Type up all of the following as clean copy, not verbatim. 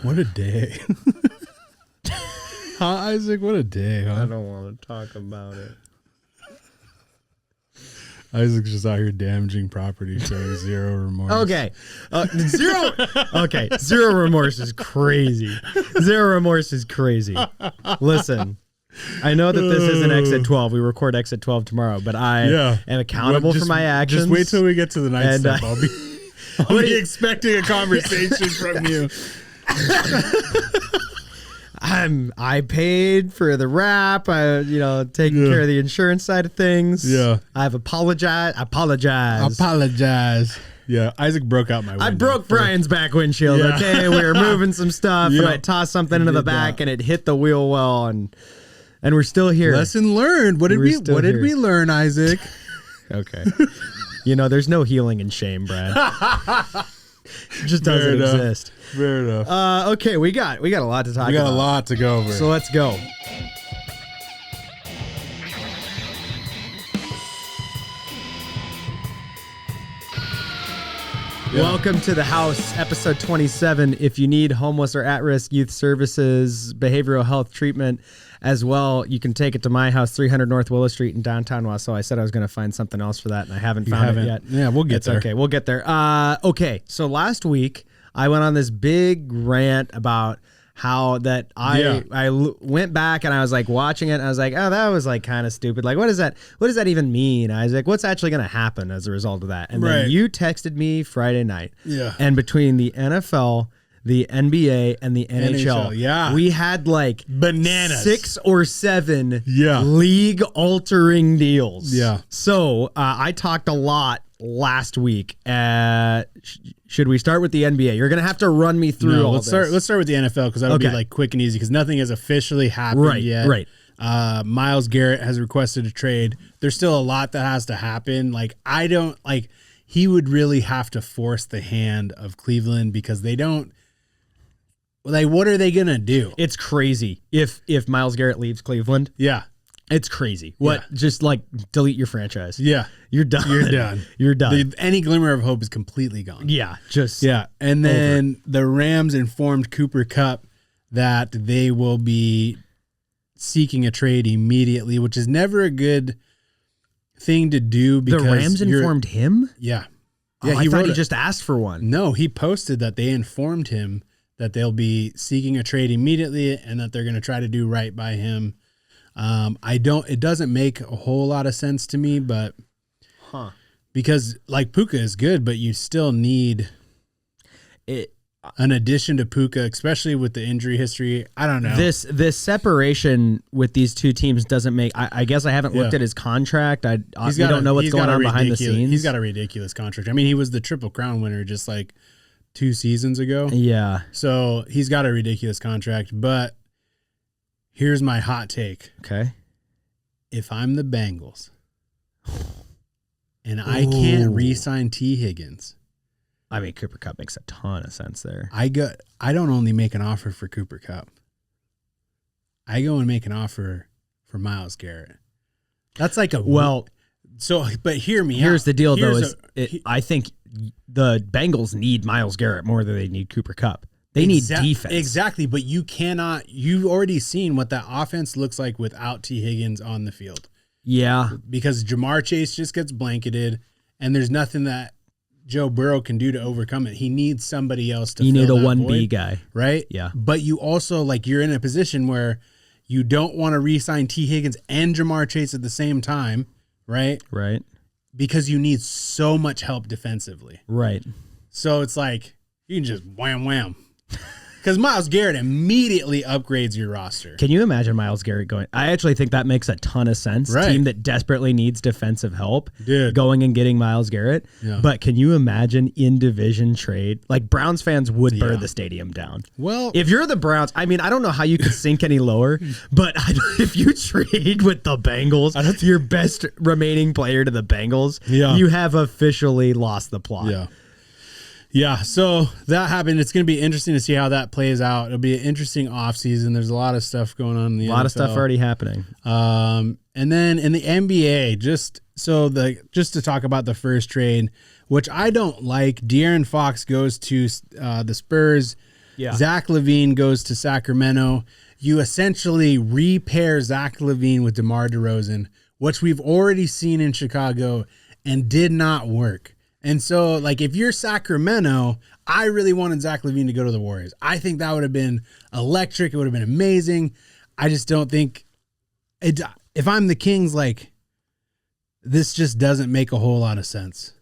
What a day. Huh, Isaac? What a day, huh? I don't want to talk about it. Isaac's just out here damaging property, showing zero remorse. Okay. Zero. Okay. Zero remorse is crazy. Zero remorse is crazy. Listen, I know that this isn't Exit 12. We record Exit 12 tomorrow, but I am accountable for my actions. Just wait till we get to the night stuff. I'll be expecting a conversation from you. I paid for the wrap. Taking care of the insurance side of things. Yeah. I've apologized. Yeah, Isaac broke out my window. I broke Brian's back windshield. Yeah. Okay, we were moving some stuff, and I tossed something into the back, that. and it hit the wheel well, and we're still here. Lesson learned. What did we learn, Isaac? Okay. There's no healing in shame, Brad. It just doesn't exist. Fair enough. Okay, we got a lot to talk about. We got a lot to go over. So let's go. Yeah. Welcome to the house, episode 27. If you need homeless or at-risk youth services, behavioral health treatment as well, you can take it to my house, 300 North Willow Street in downtown Wausau. I said I was going to find something else for that, and I haven't found it yet. Yeah, we'll get there. Okay, we'll get there. Okay, so last week, I went on this big rant about how that I went back and I was like watching it and I was like, oh, that was like kind of stupid. Like, what does that even mean, Isaac? What's actually going to happen as a result of that? And then you texted me Friday night. Yeah. And between the NFL, the NBA, and the NHL, we had like bananas, 6 or 7 league altering deals. Yeah. So I talked a lot last week. Should we start with the NBA? You're going to have to run me through all this. Let's start with the NFL because that'll be like quick and easy because nothing has officially happened yet. Right. Myles Garrett has requested a trade. There's still a lot that has to happen. He would really have to force the hand of Cleveland because they don't. What are they going to do? It's crazy. If Myles Garrett leaves Cleveland. Yeah. It's crazy. What? Yeah. Just delete your franchise. Yeah. You're done. You're done. You're done. Any glimmer of hope is completely gone. Yeah. And then the Rams informed Cooper Kupp that they will be seeking a trade immediately, which is never a good thing to do because the Rams informed him? Yeah. Yeah. I thought he just asked for one. No, he posted that they informed him that they'll be seeking a trade immediately and that they're going to try to do right by him. It doesn't make a whole lot of sense to me, but because Puka is good, but you still need an addition to Puka, especially with the injury history. I don't know. This separation with these two teams doesn't make, I guess I haven't looked at his contract. We don't know what's going on behind the scenes. He's got a ridiculous contract. I mean, he was the Triple Crown winner just 2 seasons ago. Yeah. So he's got a ridiculous contract, but here's my hot take. Okay. If I'm the Bengals and I can't re-sign T. Higgins. I mean, Cooper Kupp makes a ton of sense there. I don't only make an offer for Cooper Kupp. I go and make an offer for Myles Garrett. That's but hear me out. Here's the deal, I think the Bengals need Myles Garrett more than they need Cooper Kupp. They need defense. Exactly, but you've already seen what that offense looks like without T. Higgins on the field. Yeah. Because Jamar Chase just gets blanketed, and there's nothing that Joe Burrow can do to overcome it. He needs somebody else to fill that void. You need a 1B guy. Right? Yeah. But you also, you're in a position where you don't want to re-sign T. Higgins and Jamar Chase at the same time, right? Right. Because you need so much help defensively. Right. So it's you can just wham, wham. Because Myles Garrett immediately upgrades your roster. Can you imagine Myles Garrett going? I actually think that makes a ton of sense. Right. Team that desperately needs defensive help, Dude. Going and getting Myles Garrett. Yeah. But can you imagine in division trade? Browns fans would burn the stadium down. Well, if you're the Browns, I mean, I don't know how you could sink any lower, but if you trade with the Bengals, your best remaining player to the Bengals, you have officially lost the plot. Yeah. Yeah, so that happened. It's going to be interesting to see how that plays out. It'll be an interesting offseason. There's a lot of stuff going on in the NFL. A lot of stuff already happening. And then in the NBA, just to talk about the first trade, which I don't like, De'Aaron Fox goes to the Spurs. Yeah. Zach LaVine goes to Sacramento. You essentially repair Zach LaVine with DeMar DeRozan, which we've already seen in Chicago and did not work. And so, like, if you're Sacramento, I really wanted Zach LaVine to go to the Warriors. I think that would have been electric. It would have been amazing. I just don't think it. If I'm the Kings, like, this just doesn't make a whole lot of sense.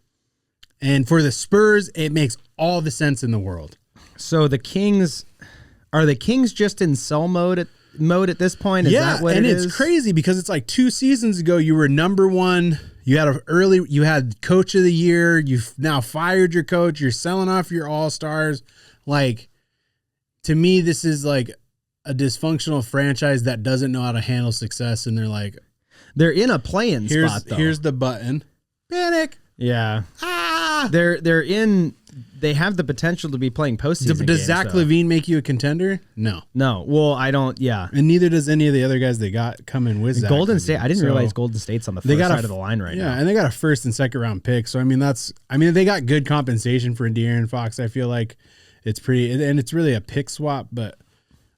And for the Spurs, it makes all the sense in the world. So the Kings, are the Kings just in sell mode at this point? Is that what it is? It's crazy because it's like 2 seasons ago you were number one. You had coach of the year. You've now fired your coach. You're selling off your all-stars. Like, to me, this is like a dysfunctional franchise that doesn't know how to handle success. And they're like, they're in a play-in spot, though. Here's the button. Panic. Yeah. Ah. They have the potential to be playing postseason Does Zach LaVine make you a contender? No. No. Well, I don't. Yeah. And neither does any of the other guys they got coming with Zach Golden LaVine. State. I didn't realize Golden State's on the first side of the line right now. Yeah, and they got a first and second round pick. So they got good compensation for De'Aaron Fox. I feel like it's pretty, and it's really a pick swap. But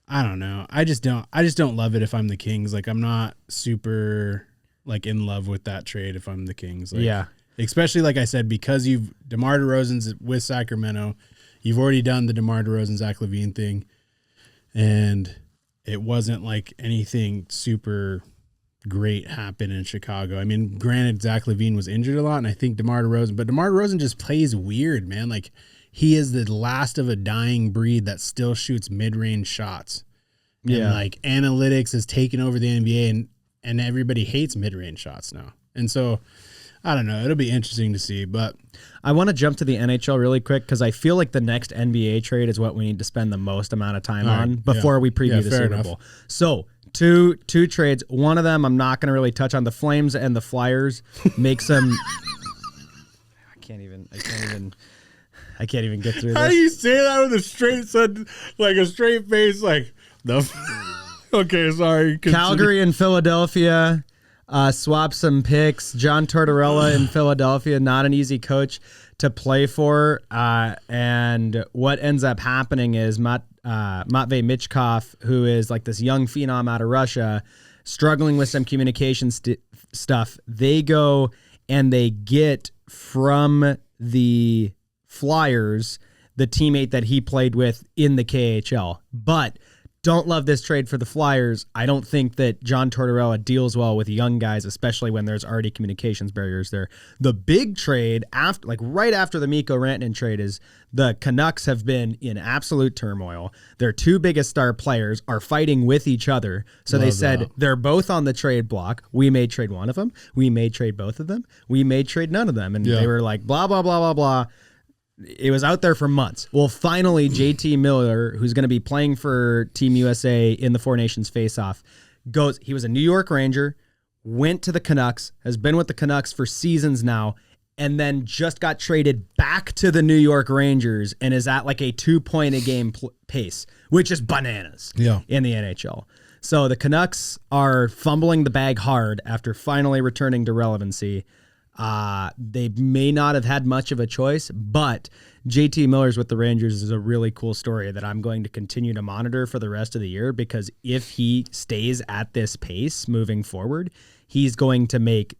I don't know. I just don't love it if I'm the Kings. Like, I'm not super like in love with that trade if I'm the Kings. Like, yeah. Especially, like I said, because DeMar DeRozan's with Sacramento, you've already done the DeMar DeRozan, Zach LaVine thing, and it wasn't like anything super great happened in Chicago. I mean, granted, Zach LaVine was injured a lot, and I think DeMar DeRozan just plays weird, man. Like, he is the last of a dying breed that still shoots mid-range shots. And, like, analytics has taken over the NBA, and everybody hates mid-range shots now. And so, I don't know. It'll be interesting to see, but I want to jump to the NHL really quick because I feel like the next NBA trade is what we need to spend the most amount of time on before we preview the Super Bowl. So two trades. One of them I'm not going to really touch on. The Flames and the Flyers make some. I can't even get through this. How do you say that with a straight face? Like the. Okay, sorry. Continue. Calgary and Philadelphia. Swap some picks. John Tortorella in Philadelphia, not an easy coach to play for. And what ends up happening is Matvei Michkov, who is like this young phenom out of Russia, struggling with some communication stuff. They go and they get from the Flyers the teammate that he played with in the KHL. But don't love this trade for the Flyers. I don't think that John Tortorella deals well with young guys, especially when there's already communications barriers there. The big trade, right after the Mikko Rantanen trade, is the Canucks have been in absolute turmoil. Their 2 biggest star players are fighting with each other. So they said they're both on the trade block. We may trade one of them. We may trade both of them. We may trade none of them. And they were like, blah, blah, blah, blah, blah. It was out there for months. Well, finally, JT Miller, who's going to be playing for Team USA in the Four Nations face-off, he was a New York Ranger, went to the Canucks, has been with the Canucks for seasons now, and then just got traded back to the New York Rangers and is at like a 2-point-a-game pace, which is bananas in the NHL. So the Canucks are fumbling the bag hard after finally returning to relevancy. They may not have had much of a choice, but JT Miller's with the Rangers is a really cool story that I'm going to continue to monitor for the rest of the year, because if he stays at this pace moving forward, he's going to make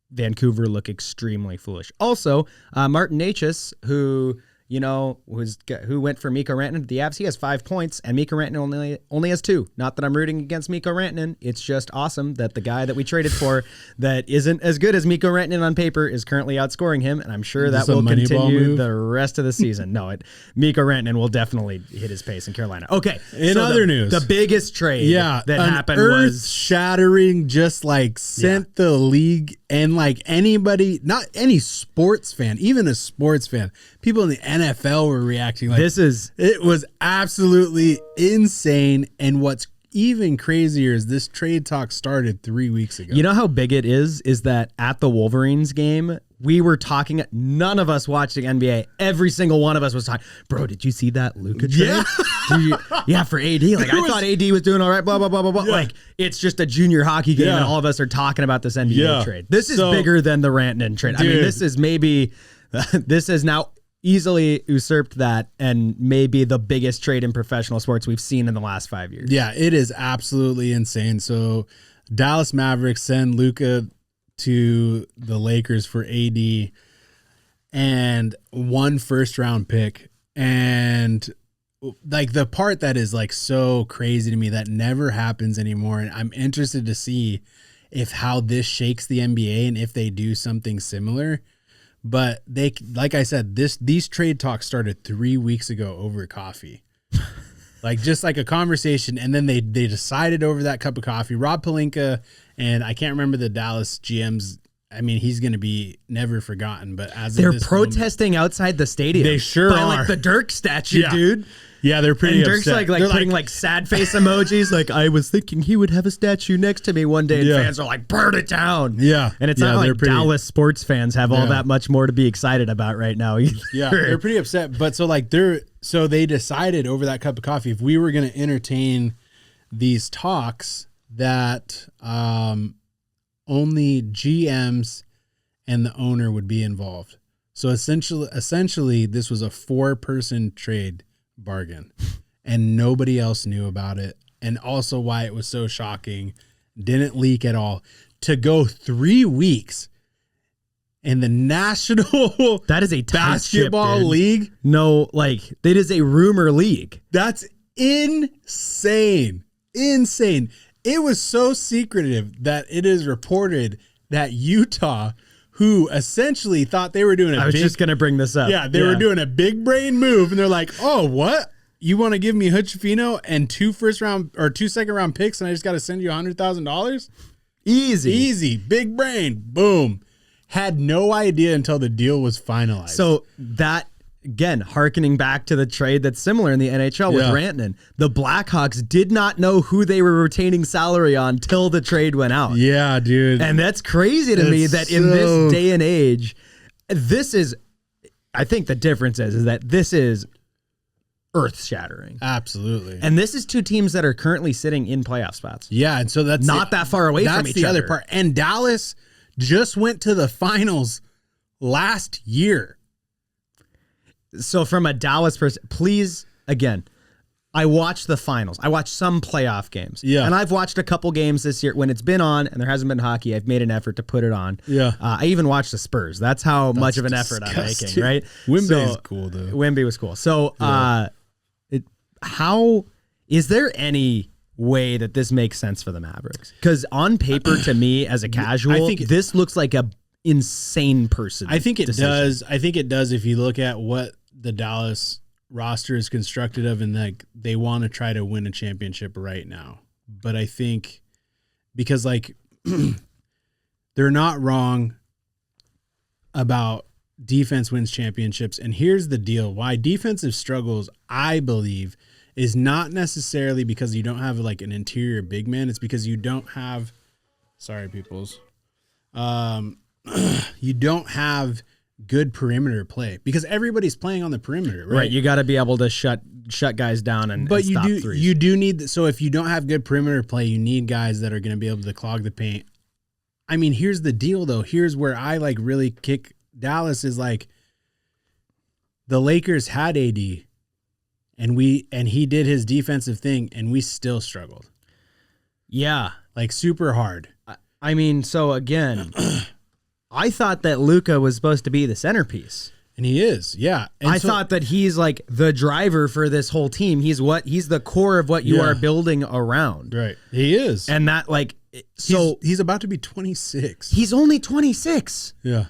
Vancouver look extremely foolish. Also, Martin Necas, who went for Mikko Rantanen to the Avs, he has 5 points, and Mikko Rantanen only has 2. Not that I'm rooting against Mikko Rantanen. It's just awesome that the guy that we traded for that isn't as good as Mikko Rantanen on paper is currently outscoring him, and I'm sure that will continue the rest of the season. No, Mikko Rantanen will definitely hit his pace in Carolina. Okay, in other news, the biggest trade that happened was shattering, just like sent the league and like anybody, not any sports fan, even a sports fan, people in the NFL were reacting like it was absolutely insane. And what's even crazier is this trade talk started 3 weeks ago. You know how big it is that at the Wolverines game, we were talking, none of us watching NBA, every single one of us was talking, bro, did you see that Luka trade? Yeah. For AD. Like, I thought AD was doing all right, blah, blah, blah, blah, blah. Yeah. Like, it's just a junior hockey game, and all of us are talking about this NBA trade. This is bigger than the Rantanen trade. Dude. I mean, this is now easily usurped that and may be the biggest trade in professional sports we've seen in the last 5 years. Yeah, it is absolutely insane. So Dallas Mavericks send Luka to the Lakers for AD and 1 first-round pick. And like the part that is like so crazy to me that never happens anymore, and I'm interested to see if how this shakes the NBA and if they do something similar. But they, like I said, these trade talks started 3 weeks ago over coffee. Like just like a conversation, and then they decided over that cup of coffee. Rob Pelinka and I can't remember the Dallas GM's. I mean, he's going to be never forgotten. But as they're of this protesting outside the stadium. They sure by are. Like the Dirk statue, dude. Yeah, they're pretty and Dirk's upset. like putting like sad face emojis. Like, I was thinking he would have a statue next to me one day, and fans are like, burn it down. Yeah. And it's not like Dallas sports fans have all that much more to be excited about right now either. Yeah, they're pretty upset. But so they decided over that cup of coffee, if we were going to entertain these talks, that only GMs and the owner would be involved. So essentially this was a 4-person trade bargain, and nobody else knew about it. And also why it was so shocking, didn't leak at all. To go 3 weeks in the National that is a Basketball ship, League. No, like it is a rumor league. That's insane. Insane. It was so secretive that it is reported that Utah, who essentially thought they were doing I was just going to bring this up. Yeah, they were doing a big brain move, and they're like, "Oh, what? You want to give me Hutchifino and 2 second round picks, and I just got to send you $100,000? Easy, big brain, boom." Had no idea until the deal was finalized. So that, again, hearkening back to the trade that's similar in the NHL with Rantanen, the Blackhawks did not know who they were retaining salary on till the trade went out. Yeah, dude. And that's crazy to me that in this day and age, I think the difference is that this is earth-shattering. Absolutely. And this is 2 teams that are currently sitting in playoff spots. Yeah, and so that's not that far away from each other. That's the other part. And Dallas just went to the finals last year. So from a Dallas person, please, again, I watch the finals. I watch some playoff games. Yeah. And I've watched a couple games this year. When it's been on and there hasn't been hockey, I've made an effort to put it on. Yeah. I even watched the Spurs. That's how much of an effort I'm making, right? Wemby is cool, though. Wemby was cool. So how is there any way that this makes sense for the Mavericks? Because on paper, to me, as a casual, I think this looks like a insane person. I think it does. I think it does if you look at what the Dallas roster is constructed of, and like they want to try to win a championship right now. But I think because like they're not wrong about defense wins championships. And here's the deal. Why defensive struggles, I believe, is not necessarily because you don't have like an interior big man. It's because you don't have, sorry, peoples. You don't have good perimeter play because everybody's playing on the perimeter, right? Right. You got to be able to shut guys down and stop threes. You do need, so if you don't have good perimeter play, you need guys that are going to be able to clog the paint. I mean, here's the deal though. Here's where I like really kick Dallas is like the Lakers had AD and he did his defensive thing and we still struggled. Yeah. Like super hard. I mean, so again, I thought that Luka was supposed to be the centerpiece. And he is, yeah. And I thought that he's like the driver for this whole team. He's the core of what you are building around. Right. He is. And that like, so he's about to be 26. He's only 26. Yeah.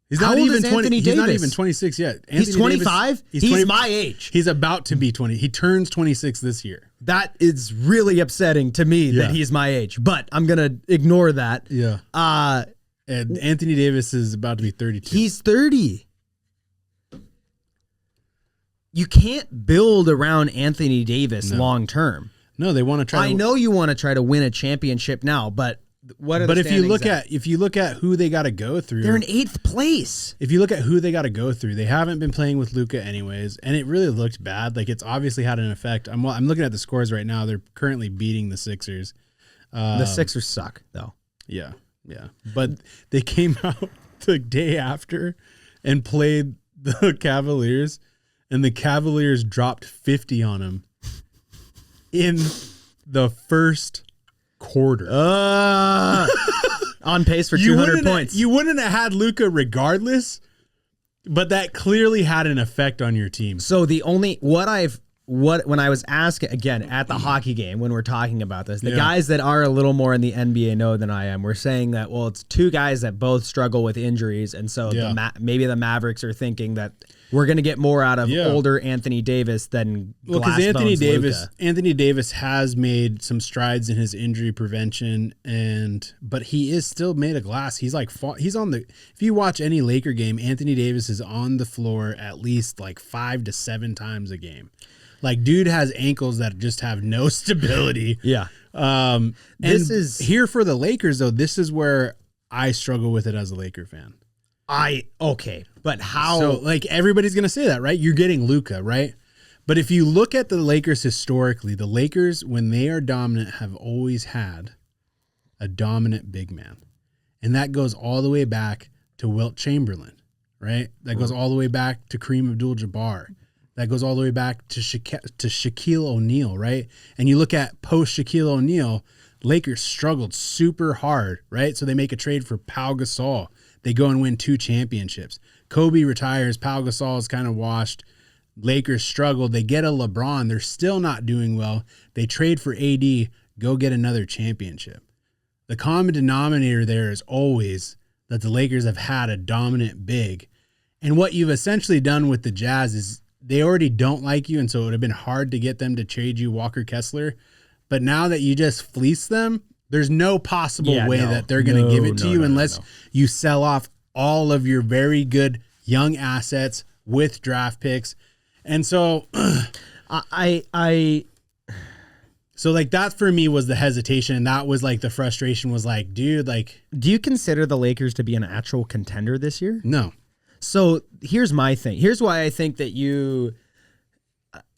He's How not old even is 20. Anthony He's Davis? not even 26 yet. He's 25. He's my age. He's about to be 20. He turns 26 this year. That is really upsetting to me that he's my age, but I'm going to ignore that. Yeah. And Anthony Davis is about to be 32. He's 30. You can't build around Anthony Davis long term. No, they want to try. I know you want to try to win a championship now, but what are the if you look at who they got to go through, they're in 8th place. If you look at who they got to go through, they haven't been playing with Luka anyways, and it really looked bad. Like it's obviously had an effect. I'm looking at the scores right now. They're currently beating the Sixers. The Sixers suck though. Yeah. But they came out the day after and played the Cavaliers, and the Cavaliers dropped 50 on him in the first quarter. On pace for 200 points. You wouldn't have had Luka regardless, but that clearly had an effect on your team. So the only when I was asking again at the hockey game when we're talking about this, the guys that are a little more in the NBA know than I am. We're saying that it's two guys that both struggle with injuries, and so maybe the Mavericks are thinking that we're going to get more out of older Anthony Davis than because Anthony Davis has made some strides in his injury prevention, but he is still made of glass. He's if you watch any Laker game, Anthony Davis is on the floor at least like 5 to 7 times a game. Like, dude has ankles that just have no stability. Yeah. This is here for the Lakers, though. This is where I struggle with it as a Laker fan. But how? So, like, everybody's going to say that, right? You're getting Luka, right? But if you look at the Lakers historically, the Lakers, when they are dominant, have always had a dominant big man. And that goes all the way back to Wilt Chamberlain, right? That goes all the way back to Kareem Abdul-Jabbar. That goes all the way back to Shaquille O'Neal, right? And you look at post Shaquille O'Neal, Lakers struggled super hard, right? So they make a trade for Pau Gasol. They go and win 2 championships. Kobe retires. Pau Gasol is kind of washed. Lakers struggled. They get a LeBron. They're still not doing well. They trade for AD. Go get another championship. The common denominator there is always that the Lakers have had a dominant big. And what you've essentially done with the Jazz is they already don't like you, and so it would have been hard to get them to trade you Walker Kessler. But now that you just fleece them, there's no possible way that they're going to give it to you unless you sell off all of your very good young assets with draft picks. And so so like that for me was the hesitation, and that was like the frustration was like, dude, like, do you consider the Lakers to be an actual contender this year? No. So here's my thing. Here's why I think that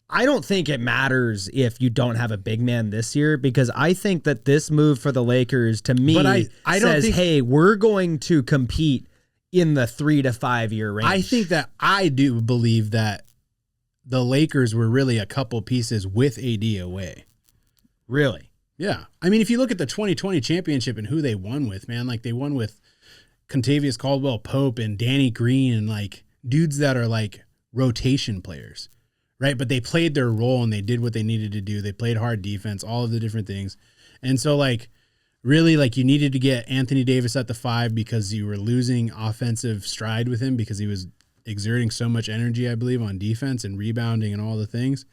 I don't think it matters if you don't have a big man this year, because I think that this move for the Lakers to me I don't says, hey, we're going to compete in the 3 to 5 year range. I think that I do believe that the Lakers were really a couple pieces with AD away. Really? Yeah. I mean, if you look at the 2020 championship and who they won with, man, like they won with Contavious Caldwell-Pope and Danny Green and like dudes that are like rotation players, right? But they played their role and they did what they needed to do. They played hard defense, all of the different things. And so like really like you needed to get Anthony Davis at the 5 because you were losing offensive stride with him because he was exerting so much energy, I believe, on defense and rebounding and all the things.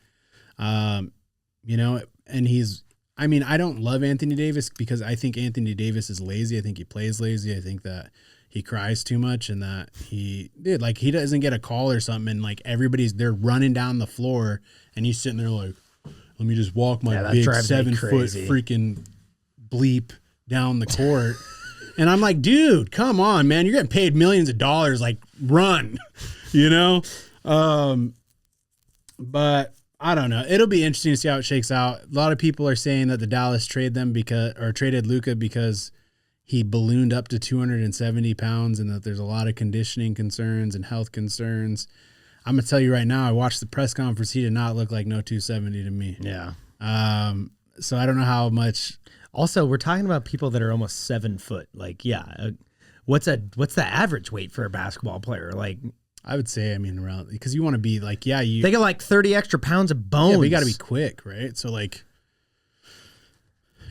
You know, and I don't love Anthony Davis because I think Anthony Davis is lazy. I think he plays lazy. I think that he cries too much and that he doesn't get a call or something. And like they're running down the floor and he's sitting there like, let me just walk my big 7-foot freaking bleep down the court. And I'm like, dude, come on, man. You're getting paid millions of dollars. Like run, you know? But I don't know. It'll be interesting to see how it shakes out. A lot of people are saying that the Dallas traded Luka because he ballooned up to 270 pounds and that there's a lot of conditioning concerns and health concerns. I'm going to tell you right now, I watched the press conference. He did not look like no 270 to me. Yeah. So I don't know how much. Also, we're talking about people that are almost 7 foot. Like, what's the average weight for a basketball player? Like, I would say, around, because you want to be like, they got like 30 extra pounds of bones. Yeah, but you got to be quick, right? So like,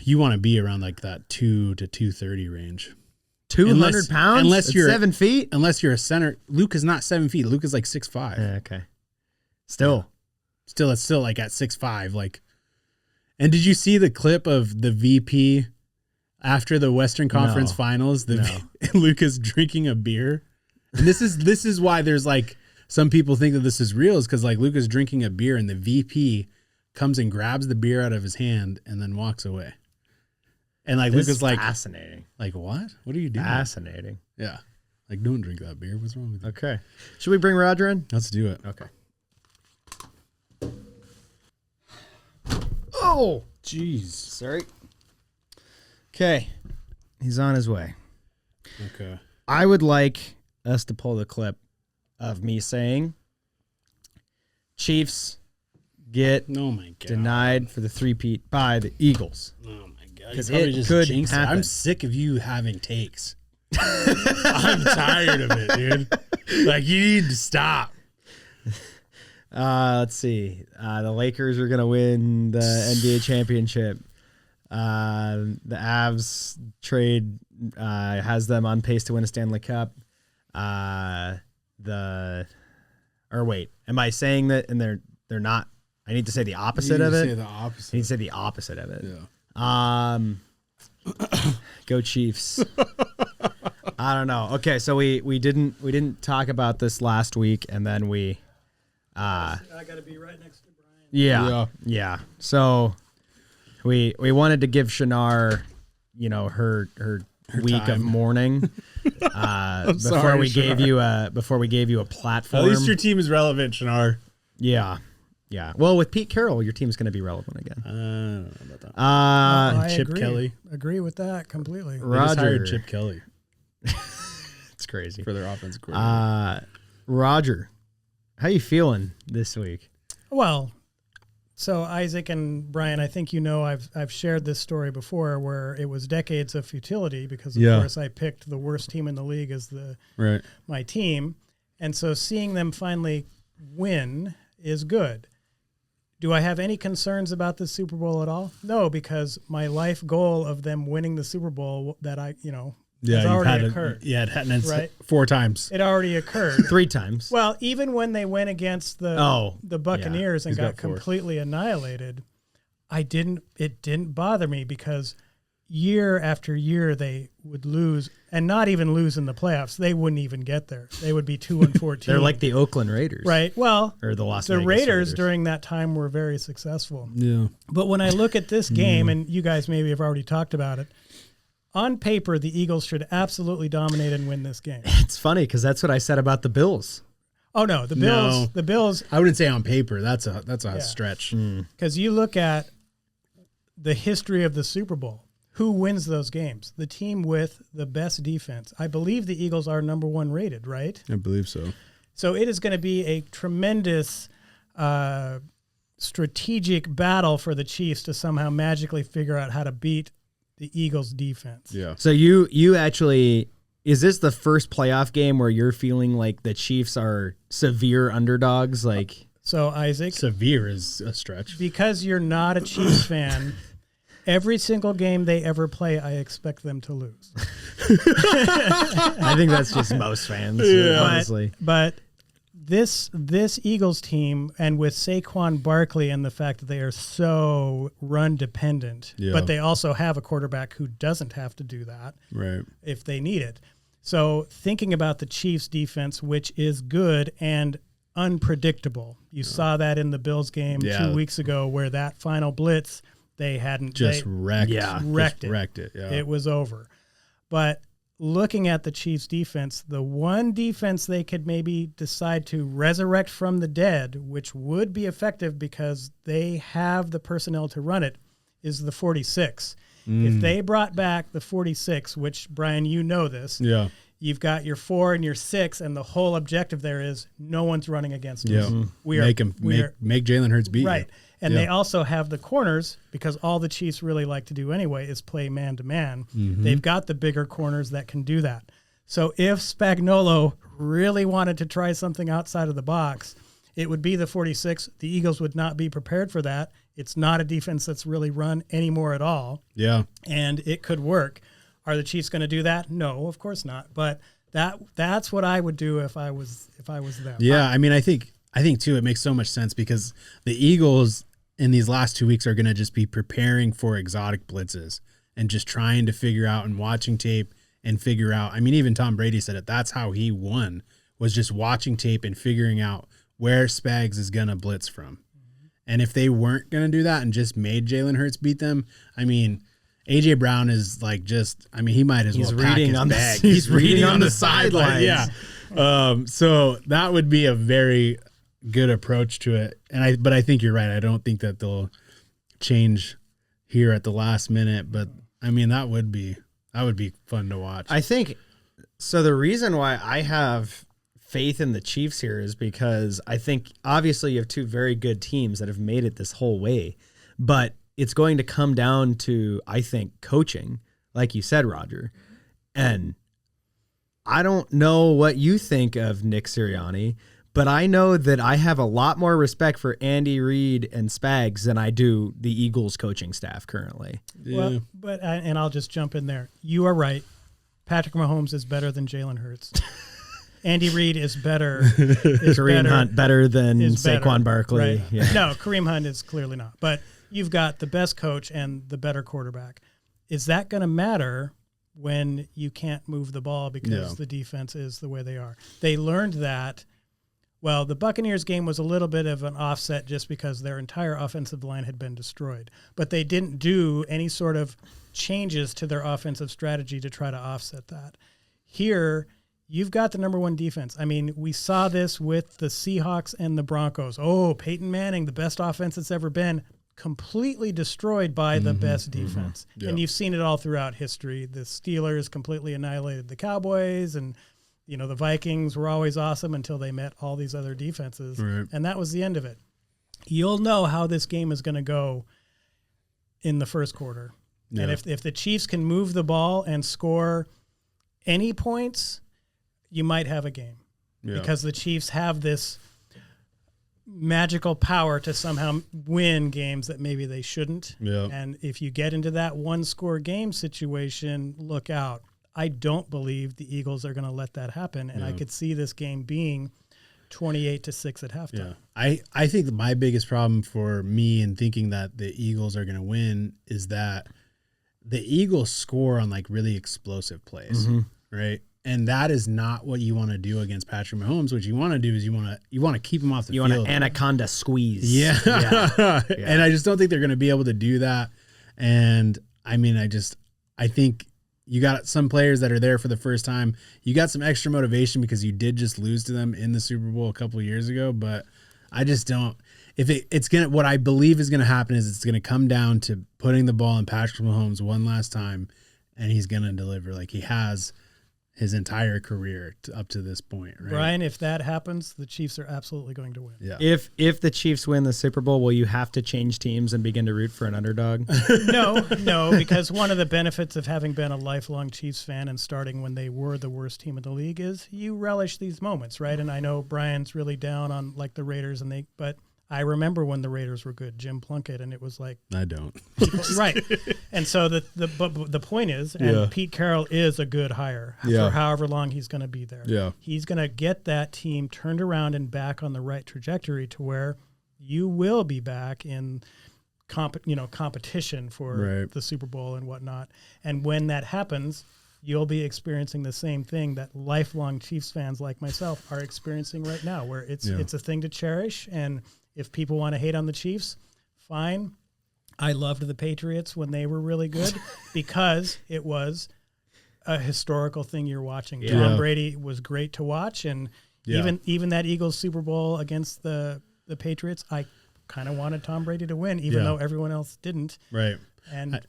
you want to be around like that 2 to 230 range. 200 pounds? Unless you're 7 feet? Unless you're a center. Luke is not 7 feet. Luke is like 6'5". Yeah, okay. Still, it's still like at 6'5". Like, and did you see the clip of the VP after the Western Conference Finals? Luke is drinking a beer. And this is why there's like some people think that this is real, is because like Luka's drinking a beer and the VP comes and grabs the beer out of his hand and then walks away. And like Luka's like, fascinating. Like, what? What are you doing? Fascinating. Yeah. Like, don't drink that beer. What's wrong with you? Okay. Should we bring Roger in? Let's do it. Okay. Oh, jeez. Sorry. Okay. He's on his way. Okay. I would like us to pull the clip of me saying Chiefs get Oh my God. denied for the three-peat by the Eagles. Oh my God. 'Cause You probably it just could jinxed it. happen. I'm sick of you having takes. I'm tired of it, dude. Like, you need to stop. Let's see. The Lakers are going to win the NBA championship. The Avs trade has them on pace to win a Stanley Cup. Am I saying that? And they're not. I need to say the opposite of it. Say the opposite. I need to say the opposite of it. Yeah. Go Chiefs. I don't know. Okay, so we didn't talk about this last week, and then we. I got to be right next to Brian. Yeah. So we wanted to give Shannara, her week of time. mourning before sorry, we gave you a platform. At least your team is relevant, Shannara. Yeah. Well, with Pete Carroll, your team's going to be relevant again. I don't know about that. I Chip agree. Kelly. Agree with that completely. They just Roger. hired Chip Kelly It's crazy. for their offensive coordinator. Roger, how you feeling this week? Well, so Isaac and Brian, I think I've shared this story before where it was decades of futility because of course I picked the worst team in the league as my team, and so seeing them finally win is good. Do I have any concerns about the Super Bowl at all? No, because my life goal of them winning the Super Bowl that has already occurred. It happened right? 4 times. It already occurred. 3 times. Well, even when they went against the Buccaneers and got completely annihilated, it didn't bother me because year after year they would lose and not even lose in the playoffs. They wouldn't even get there. They would be 2-14. They're like the Oakland Raiders. Right. Well, or the Las the Vegas Raiders during that time were very successful. Yeah. But when I look at this game, and you guys maybe have already talked about it, on paper, the Eagles should absolutely dominate and win this game. It's funny because that's what I said about the Bills. Oh no, the Bills. I wouldn't say on paper. That's a stretch. Because you look at the history of the Super Bowl. Who wins those games? The team with the best defense. I believe the Eagles are number 1 rated, right? I believe so. So it is going to be a tremendous strategic battle for the Chiefs to somehow magically figure out how to beat the Eagles defense. Yeah. So you actually, is this the first playoff game where you're feeling like the Chiefs are severe underdogs? Like, so Isaac, severe is a stretch. Because you're not a Chiefs fan, every single game they ever play, I expect them to lose. I think that's just most fans, honestly. But this Eagles team, and with Saquon Barkley and the fact that they are so run dependent, but they also have a quarterback who doesn't have to do that if they need it. So thinking about the Chiefs defense, which is good and unpredictable. You saw that in the Bills game 2 weeks ago where that final blitz, they hadn't wrecked it. Yeah. It was over. But looking at the Chiefs defense, the one defense they could maybe decide to resurrect from the dead, which would be effective because they have the personnel to run it, is the 46. If they brought back the 46, which, Brian, you know this, you've got your 4 and your 6, and the whole objective there is no one's running against us. Make Jalen Hurts beat you. And they also have the corners, because all the Chiefs really like to do anyway is play man-to-man. They've got the bigger corners that can do that. So if Spagnuolo really wanted to try something outside of the box, it would be the 46. The Eagles would not be prepared for that. It's not a defense that's really run anymore at all. Yeah. And it could work. Are the Chiefs going to do that? No, of course not. But that's what I would do if I was them. Yeah, I mean, I think too it makes so much sense because the Eagles in these last 2 weeks are going to just be preparing for exotic blitzes and just trying to figure out and watching tape and figure out. I mean, even Tom Brady said it. That's how he won, was just watching tape and figuring out where Spags is going to blitz from. And if they weren't going to do that and just made Jalen Hurts beat them, I mean, A.J. Brown is like he might as well pack his bag. He's reading on the sidelines. Yeah. So that would be a very good approach to it. But I think you're right. I don't think that they'll change here at the last minute. But I mean, that would be fun to watch. I think so. The reason why I have faith in the Chiefs here is because I think obviously you have two very good teams that have made it this whole way, but it's going to come down to, I think, coaching, like you said, Roger. And I don't know what you think of Nick Sirianni, but I know that I have a lot more respect for Andy Reid and Spags than I do the Eagles coaching staff currently. Yeah. Well, but and I'll just jump in there. You are right. Patrick Mahomes is better than Jalen Hurts. Andy Reid is better. Kareem Hunt better than Saquon Barkley. Right? Yeah. No, Kareem Hunt is clearly not. But you've got the best coach and the better quarterback. Is that going to matter when you can't move the ball because the defense is the way they are? They learned that. Well, the Buccaneers game was a little bit of an offset just because their entire offensive line had been destroyed. But they didn't do any sort of changes to their offensive strategy to try to offset that. Here, you've got the number one defense. I mean, we saw this with the Seahawks and the Broncos. Oh, Peyton Manning, the best offense it's ever been, completely destroyed by the best defense. And you've seen it all throughout history. The Steelers completely annihilated the Cowboys, and the Vikings were always awesome until they met all these other defenses, and that was the end of it. You'll know how this game is going to go in the first quarter. Yeah. And if the Chiefs can move the ball and score any points, you might have a game because the Chiefs have this magical power to somehow win games that maybe they shouldn't. Yeah. And if you get into that one-score game situation, look out. I don't believe the Eagles are going to let that happen, and I could see this game being 28-6 at halftime. Yeah. I think my biggest problem for me in thinking that the Eagles are going to win is that the Eagles score on like really explosive plays, right? And that is not what you want to do against Patrick Mahomes. What you want to do is you want to keep him off the field. You want an anaconda squeeze. Yeah. And I just don't think they're going to be able to do that. And I mean, I think you got some players that are there for the first time. You got some extra motivation because you did just lose to them in the Super Bowl a couple of years ago. But I just don't. What I believe is going to happen is it's going to come down to putting the ball in Patrick Mahomes one last time, and he's going to deliver like he has his entire career up to this point, right? Brian, if that happens, the Chiefs are absolutely going to win. Yeah. If the Chiefs win the Super Bowl, will you have to change teams and begin to root for an underdog? No, because one of the benefits of having been a lifelong Chiefs fan and starting when they were the worst team in the league is you relish these moments, right? And I know Brian's really down on like the Raiders, but I remember when the Raiders were good, Jim Plunkett, and it was like I don't right. And so the point is, and Pete Carroll is a good hire for however long he's going to be there. Yeah, he's going to get that team turned around and back on the right trajectory to where you will be back in competition for the Super Bowl and whatnot. And when that happens, you'll be experiencing the same thing that lifelong Chiefs fans like myself are experiencing right now, where it's a thing to cherish. And if people want to hate on the Chiefs, fine. I loved the Patriots when they were really good because it was a historical thing you're watching. Yeah. Tom Brady was great to watch, and even that Eagles Super Bowl against the Patriots, I kind of wanted Tom Brady to win, even though everyone else didn't. Right. And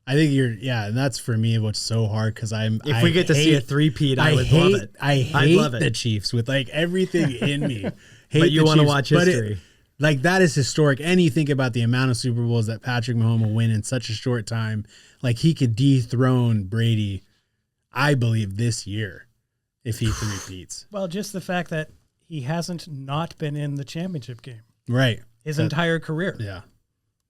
I think and that's for me what's so hard because if we get to see a three-peat, I would love it. I hate the Chiefs with like everything in me. But you want to watch history. Like that is historic. And you think about the amount of Super Bowls that Patrick Mahomes will win in such a short time. Like he could dethrone Brady, I believe, this year if he three-peats. Well, just the fact that he hasn't not been in the championship game. Right. His entire career. Yeah.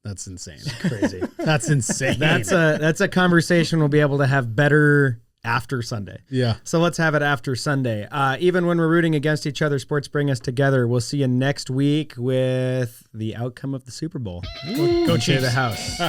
That's insane. Crazy. That's insane. That's a conversation we'll be able to have better after Sunday. Yeah. So let's have it after Sunday. Even when we're rooting against each other, sports bring us together. We'll see you next week with the outcome of the Super Bowl. Go Chiefs. The house.